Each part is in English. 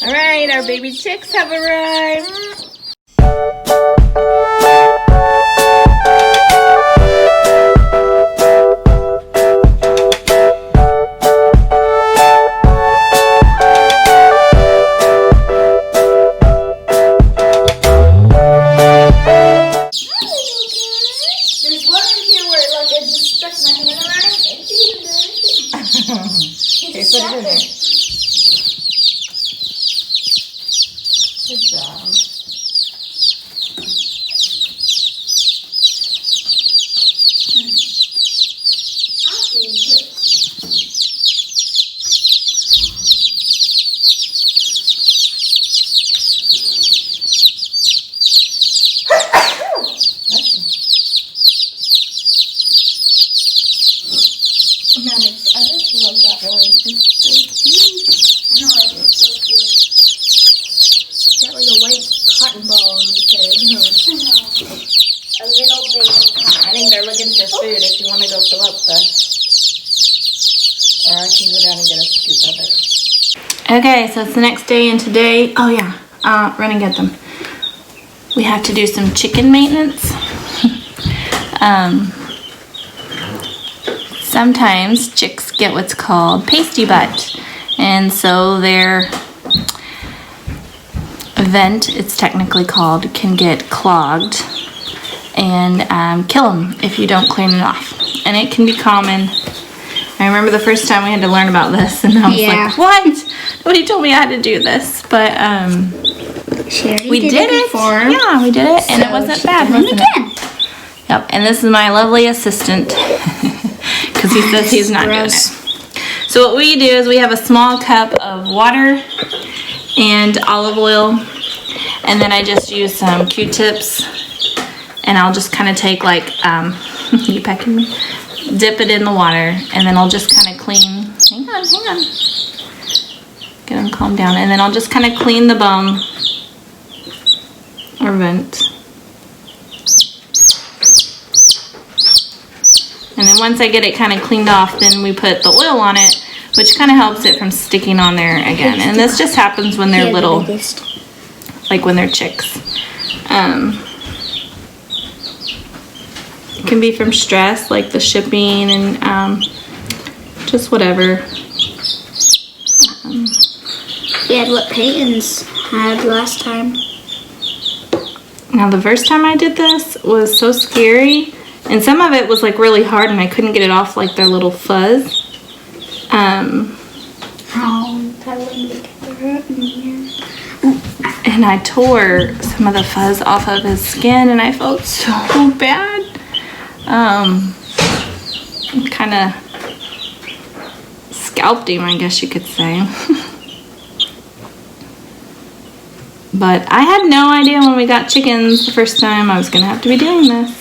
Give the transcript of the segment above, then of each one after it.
All right, our baby chicks have arrived. There's one in here where like I just stuck my hand around it and she didn't do anything. Okay, put it in there. Good job. I just love that one. It's so cute. I know, like, it's so cute. It's got like a white cotton ball on its head. I know. A little baby cotton. I think they're looking for food if you want to go fill up the... Or I can go down and get a scoop of it. Okay, so it's the next day, and today... Oh, yeah. Run and get them. We have to do some chicken maintenance. Sometimes chicks get what's called pasty butt, and so their vent, it's technically called, can get clogged and kill them if you don't clean it off. And it can be common. I remember the first time we had to learn about this, and I was like, what? Nobody told me I had to do this, but we did it before. Yeah, we did it, and it wasn't bad, wasn't it? Yep, and this is my lovely assistant. Because he says he's not doing it. So what we do is we have a small cup of water and olive oil, and then I just use some Q-tips, and I'll just kind of take like, you pecking me? Dip it in the water, and then I'll just kind of clean, hang on. Get him calmed down, and then I'll just kind of clean the bum or vent. And then once I get it kind of cleaned off, then we put the oil on it, which kind of helps it from sticking on there again. And this just happens when they're little, like when they're chicks. It can be from stress, like the shipping and just whatever. We had what Peyton's had last time. Now the first time I did this was so scary. And some of it was like really hard, and I couldn't get it off like their little fuzz. And I tore some of the fuzz off of his skin, and I felt so bad. Kind of scalped him, I guess you could say. But I had no idea when we got chickens the first time I was gonna have to be doing this.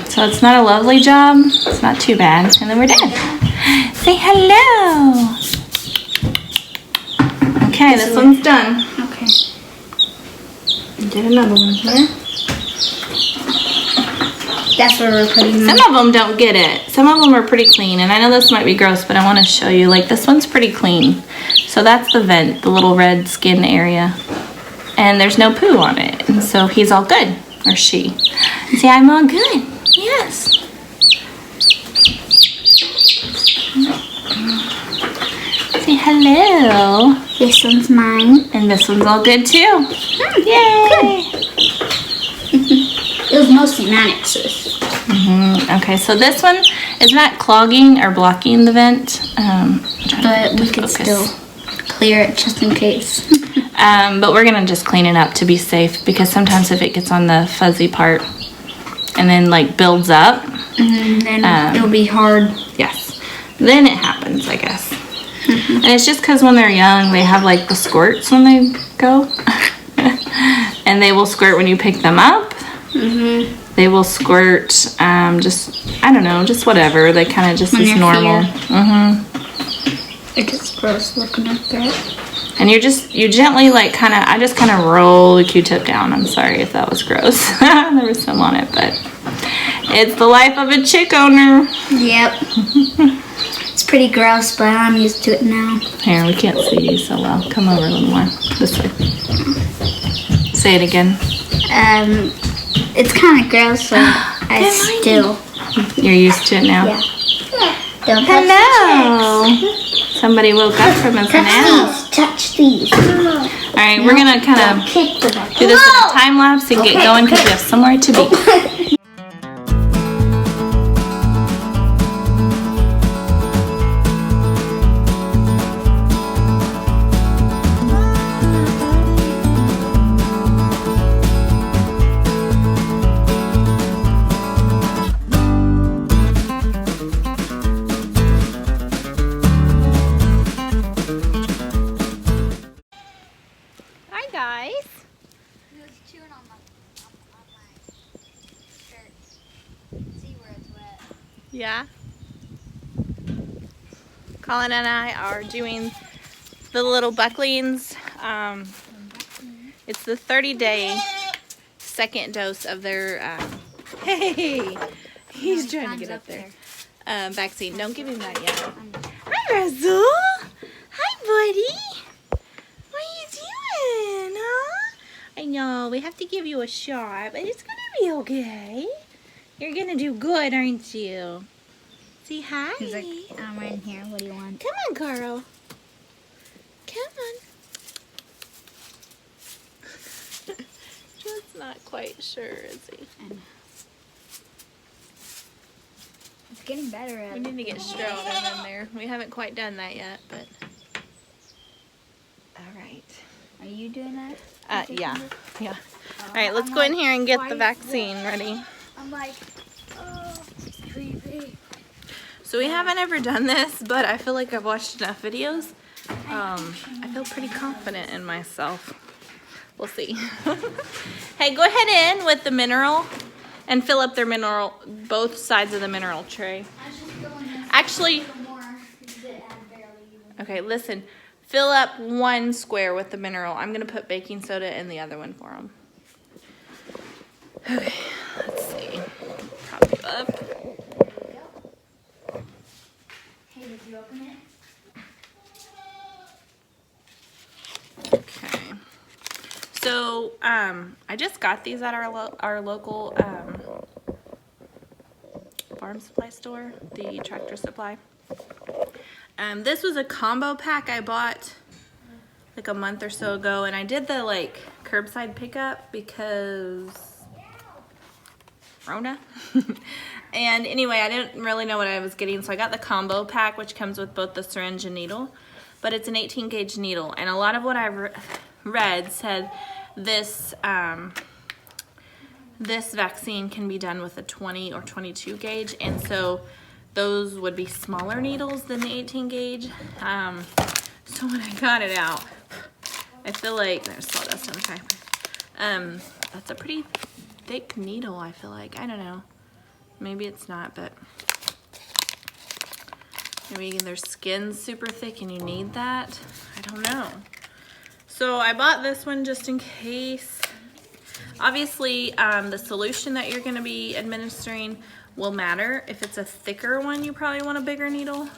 So it's not a lovely job. It's not too bad. And then we're done. Say hello. Okay, this one's done. Okay. Did another one here. That's where we're putting them. Some of them don't get it. Some of them are pretty clean. And I know this might be gross, but I want to show you. Like, this one's pretty clean. So that's the vent, the little red skin area. And there's no poo on it. And so he's all good. Or she. See, I'm all good. Yes. Say hello. This one's mine. And this one's all good too. Yay. It was mostly Maddox's. Okay, so this one is not clogging or blocking the vent. But we could still clear it just in case. But we're gonna just clean it up to be safe, because sometimes if it gets on the fuzzy part and then like builds up, then it'll be hard. Yes, then it happens, I guess. And it's just because when they're young, they have like the squirts when they go, and they will squirt when you pick them up. They will squirt, just, I don't know, just whatever. They kind of just is normal. It gets gross looking at that. And you gently like I just kind of roll the Q-tip down. I'm sorry if that was gross. There was some on it, but it's the life of a chick owner. Yep. It's pretty gross, but I'm used to it now. Here, we can't see you so well. Come over a little more. This way. Say it again. It's kind of gross, but I still. You're used to it now? Yeah. Don't Hello. Somebody woke up from a nap. Touch these. Alright, we're gonna kind of do this in a time lapse and get going because we have somewhere to be. Yeah. Colin and I are doing the little bucklings. It's the 30-day second dose of their, hey, he's trying to get up there. Vaccine. Don't give him that yet. Hi, Russell. Hi, buddy. What are you doing, huh? I know, we have to give you a shot, but it's going to be okay. You're going to do good, aren't you? Say hi. He's like, I'm right in here. What do you want? Come on, Carl. Come on. Just not quite sure, is he? I know. It's getting better at We need to get Stroud in there. We haven't quite done that yet, but... Alright. Are you doing that? Yeah. Alright, let's go in here and get the vaccine ready. I'm like, oh, it's creepy. So we haven't ever done this, but I feel like I've watched enough videos. I feel pretty confident in myself. We'll see. Hey, go ahead in with the mineral and fill up their mineral, both sides of the mineral tray. Actually, okay, listen. Fill up one square with the mineral. I'm going to put baking soda in the other one for them. Okay, let's see. Prop you up. Hey, did you open it? Okay. So, I just got these at our local farm supply store, the Tractor Supply. This was a combo pack I bought like a month or so ago, and I did the like curbside pickup because Rona. And anyway, I didn't really know what I was getting, so I got the combo pack, which comes with both the syringe and needle, but it's an 18 gauge needle, and a lot of what I've read said this this vaccine can be done with a 20 or 22 gauge, and so those would be smaller needles than the 18 gauge. So when I got it out, I feel like there's sawdust on the paper. That's a pretty thick needle, I feel like. I don't know. Maybe it's not, but maybe their skin's super thick and you need that. I don't know. So I bought this one just in case. Obviously, the solution that you're going to be administering will matter. If it's a thicker one, you probably want a bigger needle.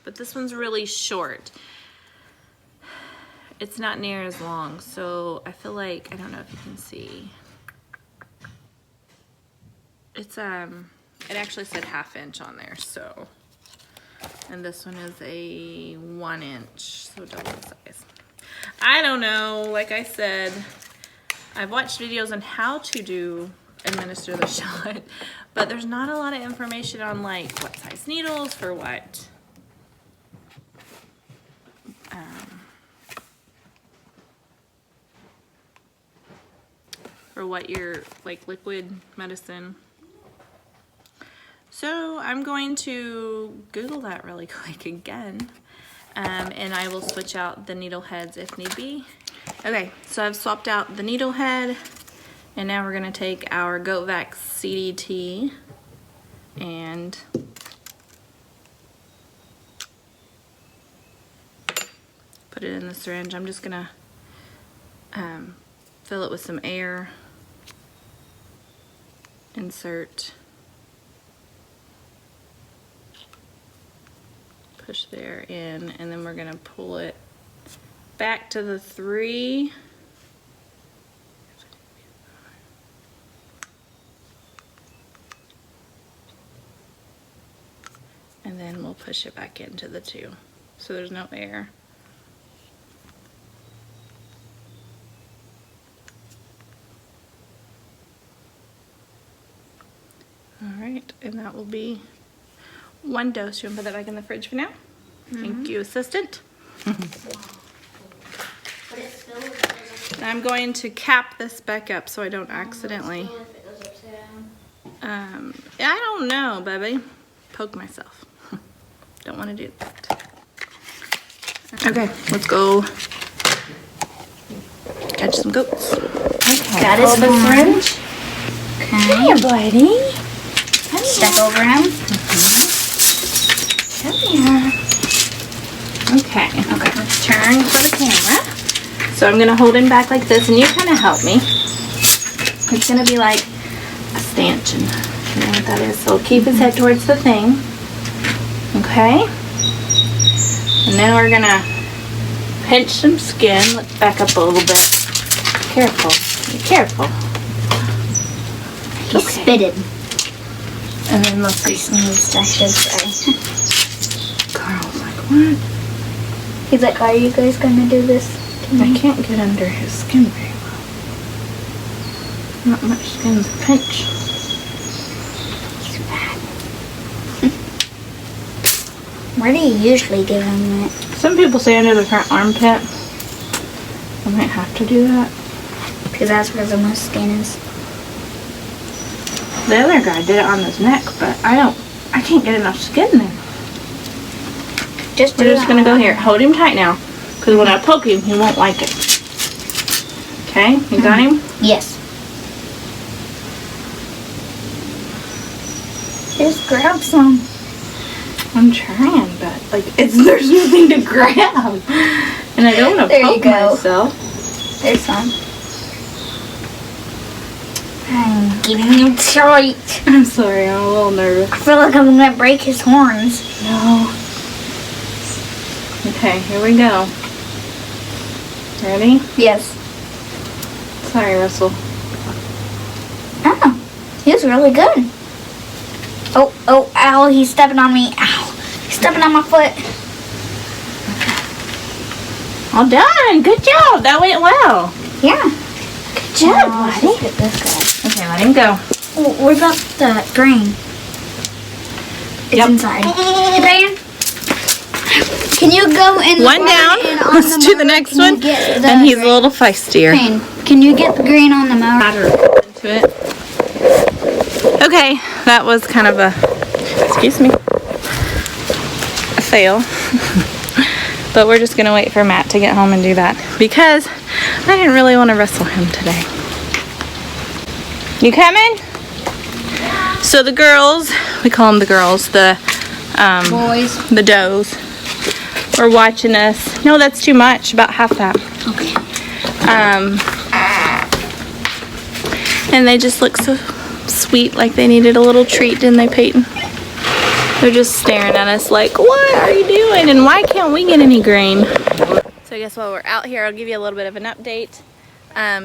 But this one's really short. It's not near as long, so I feel like, I don't know if you can see. It's, it actually said 1/2 inch on there, so. And this one is a 1 inch, so double the size. I don't know, like I said, I've watched videos on how to administer the shot, but there's not a lot of information on like what size needles for what. For what your like liquid medicine. So I'm going to Google that really quick again, and I will switch out the needle heads if need be. Okay, so I've swapped out the needle head, and now we're gonna take our GoatVax CDT and put it in the syringe. I'm just gonna fill it with some air, insert, push there in, and then we're gonna pull it back to the 3. And then we'll push it back into the 2. So there's no air. All right, and that will be 1 dose. You want to put that back in the fridge for now? Thank you, assistant. I'm going to cap this back up so I don't accidentally. I don't know, baby. Poke myself. Don't want to do that. Okay, let's go catch some goats. Okay, Got his syringe. Come here, buddy. Step over him. Come here. Okay, let's turn for the camera. So I'm gonna hold him back like this, and you kind of help me. It's gonna be like a stanchion. You know what that is? So keep his head towards the thing. Okay. And then we're gonna pinch some skin. Let's back up a little bit. Careful. Be careful. He spitted. And then let's see. Sneezed, I should say. Carl's like, what? He's like, are you guys gonna do this? I can't get under his skin very well. Not much skin to pinch. He's bad. Where do you usually give him it? Some people say under the front armpit. I might have to do that. Because that's where the most skin is. The other guy did it on his neck, but I can't get enough skin there. Just We're just gonna go here. Hold him tight now, because when I poke him, he won't like it. Okay, you got him? Yes. Just grab some. I'm trying, but like there's nothing to grab, and I don't want to There you poke go. myself. There's some. I'm giving you a treat. I'm sorry, I'm a little nervous. I feel like I'm gonna break his horns. No. Okay, here we go. Ready? Yes. Sorry, Russell. Oh, he was really good. Oh, ow, he's stepping on me. Ow, he's stepping on my foot. All done. Good job. That went well. Yeah. Good job, Let's buddy. get this guy. Okay, let him go. Oh, what about the grain? It's Yep. inside. Hey, Brian. Can you go and One down. Let's do the next one. And he's a little feistier. Grain. Can you get the grain on the mower? Into it. Okay, that was kind of a, excuse me, a fail. But we're just gonna wait for Matt to get home and do that because I didn't really want to wrestle him today. You coming? So the girls, we call them the girls, the Boys. the does, were watching us. No, that's too much. About half that. Okay. And they just look so sweet, like they needed a little treat, didn't they, Peyton? They're just staring at us like, what are you doing? And why can't we get any grain? So I guess while we're out here, I'll give you a little bit of an update.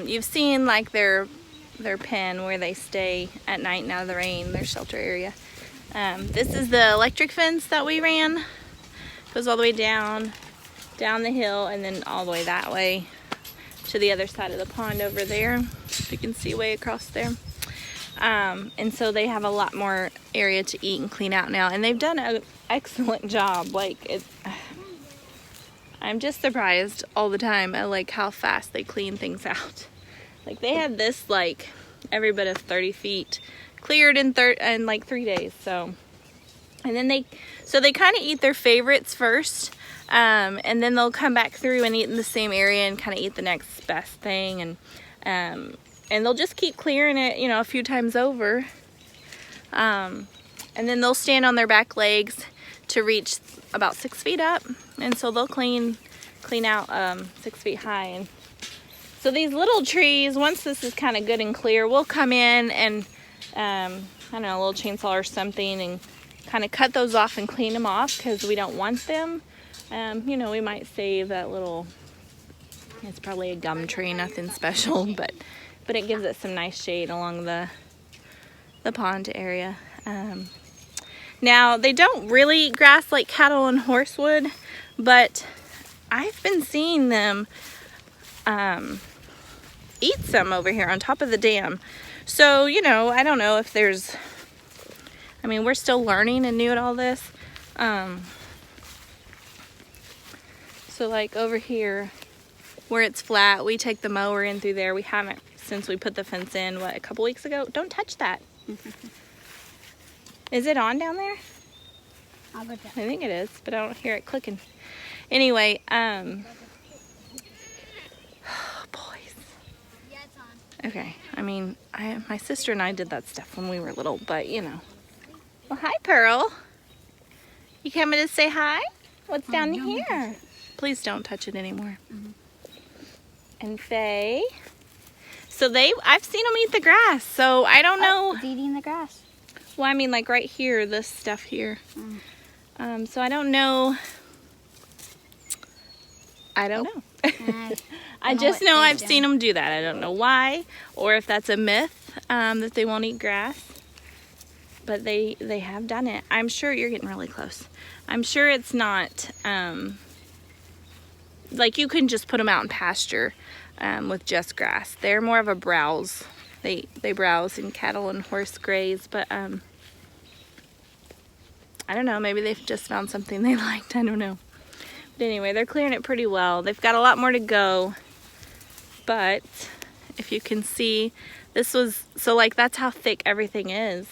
You've seen like their pen where they stay at night and out of the rain, their shelter area. This is the electric fence that we ran. Goes all the way down the hill, and then all the way that way to the other side of the pond over there. You can see way across there. And so they have a lot more area to eat and clean out now, and they've done an excellent job. Like I'm just surprised all the time at like how fast they clean things out. Like they had this like every bit of 30 feet cleared in like 3 days. So, and then they kind of eat their favorites first, and then they'll come back through and eat in the same area and kind of eat the next best thing, and they'll just keep clearing it, you know, a few times over. And then they'll stand on their back legs to reach about 6 feet up, and so they'll clean out 6 feet high. And so these little trees, once this is kind of good and clear, we'll come in and I don't know, a little chainsaw or something, and kind of cut those off and clean them off because we don't want them. You know, we might save that little, it's probably a gum tree, nothing special, but it gives it some nice shade along the pond area. Now, they don't really eat grass like cattle and horse would, but I've been seeing them eat some over here on top of the dam. So, you know, I don't know if there's, I mean, we're still learning and new at all this. So like over here where it's flat, we take the mower in through there. We haven't since we put the fence in, what, a couple weeks ago? Don't touch that. Is it on down there? I'll go check. I think it is, but I don't hear it clicking. Anyway, boys. Yeah, it's on. Okay, I mean, my sister and I did that stuff when we were little, but you know. Well, hi, Pearl. You coming to say hi? What's down here? Please don't touch it anymore. And Faye. So I've seen them eat the grass, so I don't know. It's eating the grass. Well, I mean, like right here, this stuff here. So I don't know. I don't know. I just know I've seen them do that. I don't know why, or if that's a myth that they won't eat grass. But they have done it. I'm sure you're getting really close. I'm sure it's not like you can just put them out in pasture with just grass. They're more of a browse. They browse and cattle and horse graze, but I don't know, maybe they've just found something they liked. I don't know. But anyway, they're clearing it pretty well. They've got a lot more to go, but if you can see, this was, so like that's how thick everything is.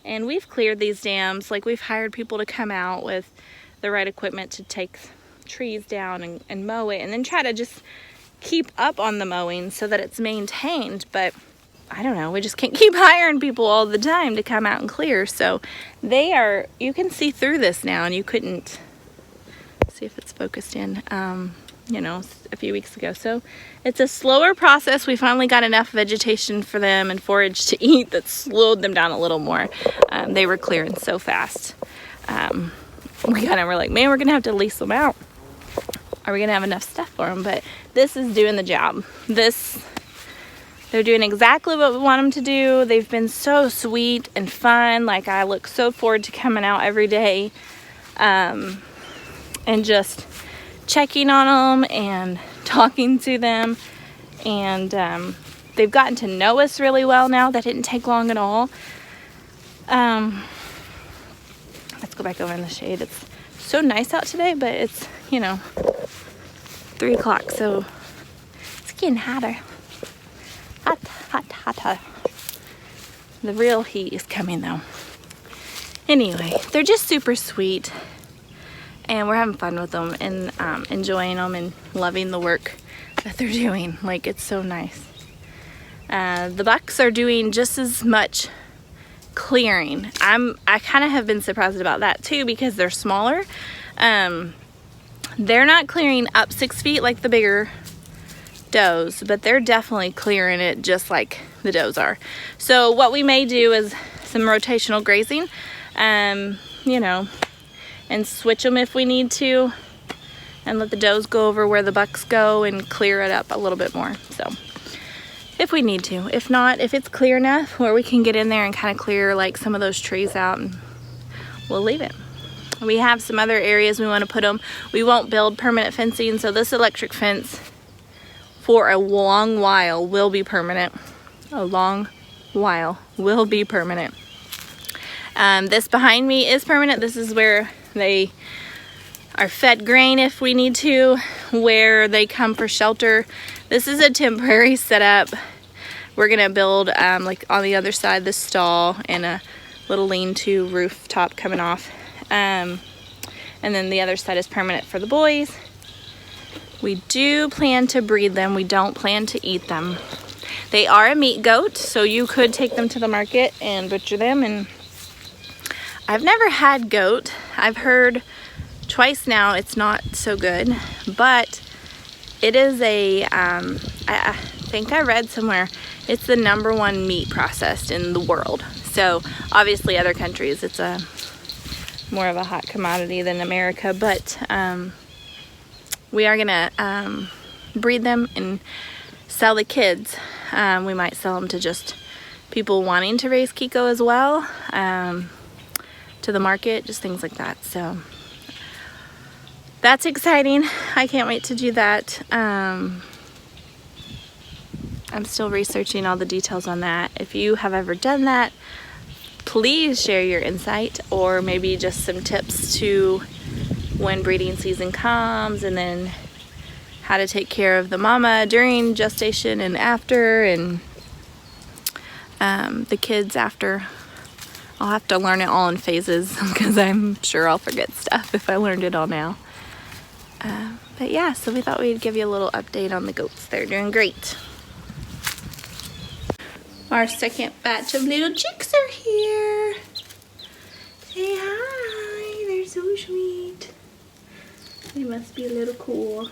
And we've cleared these dams, like we've hired people to come out with the right equipment to take trees down and mow it, and then try to just keep up on the mowing so that it's maintained. But I don't know, we just can't keep hiring people all the time to come out and clear. So they are, you can see through this now, and you couldn't see if it's focused in, you know, a few weeks ago. So it's a slower process. We finally got enough vegetation for them and forage to eat that slowed them down a little more. They were clearing so fast. We kind of were like, man, we're gonna have to lease them out. Are we gonna have enough stuff for them? But this is doing the job. They're doing exactly what we want them to do. They've been so sweet and fun. Like, I look so forward to coming out every day and just checking on them and talking to them. And they've gotten to know us really well now. That didn't take long at all. Let's go back over in the shade. It's so nice out today, but it's, you know, 3 o'clock, so it's getting hotter. Hotter. The real heat is coming though. Anyway, they're just super sweet, and we're having fun with them and enjoying them and loving the work that they're doing. Like, it's so nice. The bucks are doing just as much clearing. I kind of have been surprised about that too, because they're smaller. They're not clearing up 6 feet like the bigger does, but they're definitely clearing it just like the does are. So what we may do is some rotational grazing, you know, and switch them if we need to, and let the does go over where the bucks go and clear it up a little bit more. So if we need to. If not, if it's clear enough where we can get in there and kind of clear like some of those trees out, and we'll leave it. We have some other areas we want to put them. We won't build permanent fencing, so this electric fence for a long while will be permanent. A long while will be permanent. This behind me is permanent. This is where they are fed grain if we need to, where they come for shelter. This is a temporary setup. We're gonna build like on the other side, this stall and a little lean-to rooftop coming off. And then the other side is permanent for the boys. We do plan to breed them. We don't plan to eat them. They are a meat goat, so you could take them to the market and butcher them. And I've never had goat. I've heard twice now it's not so good, but it is a, I think I read somewhere, it's the #1 meat processed in the world. So obviously other countries, it's a more of a hot commodity than America, but we are gonna breed them and sell the kids. We might sell them to just people wanting to raise Kiko as well, to the market, just things like that. So that's exciting. I can't wait to do that. I'm still researching all the details on that. If you have ever done that, please share your insight, or maybe just some tips to when breeding season comes, and then how to take care of the mama during gestation and after, and the kids after. I'll have to learn it all in phases because I'm sure I'll forget stuff if I learned it all now. But yeah, so we thought we'd give you a little update on the goats. They're doing great. Our second batch of little chicks are here. Say hi, they're so sweet. They must be a little cool.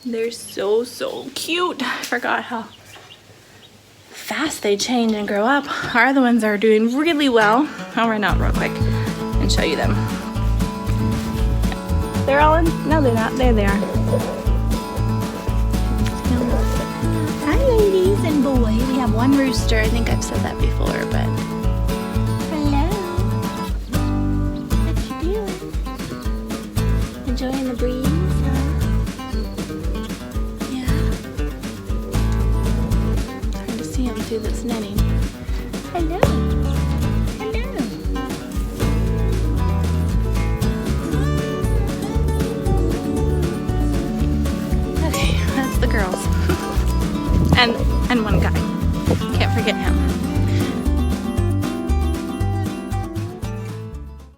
They're so cute. I forgot how fast they change and grow up. Our other ones are doing really well. I'll run out real quick and show you them. They're all in, no they're not, there they are. Hi ladies and boy. We have one rooster. I think I've said that before, but hello. What you doing? Enjoying the breeze? Yeah. It's hard to see them through this netting.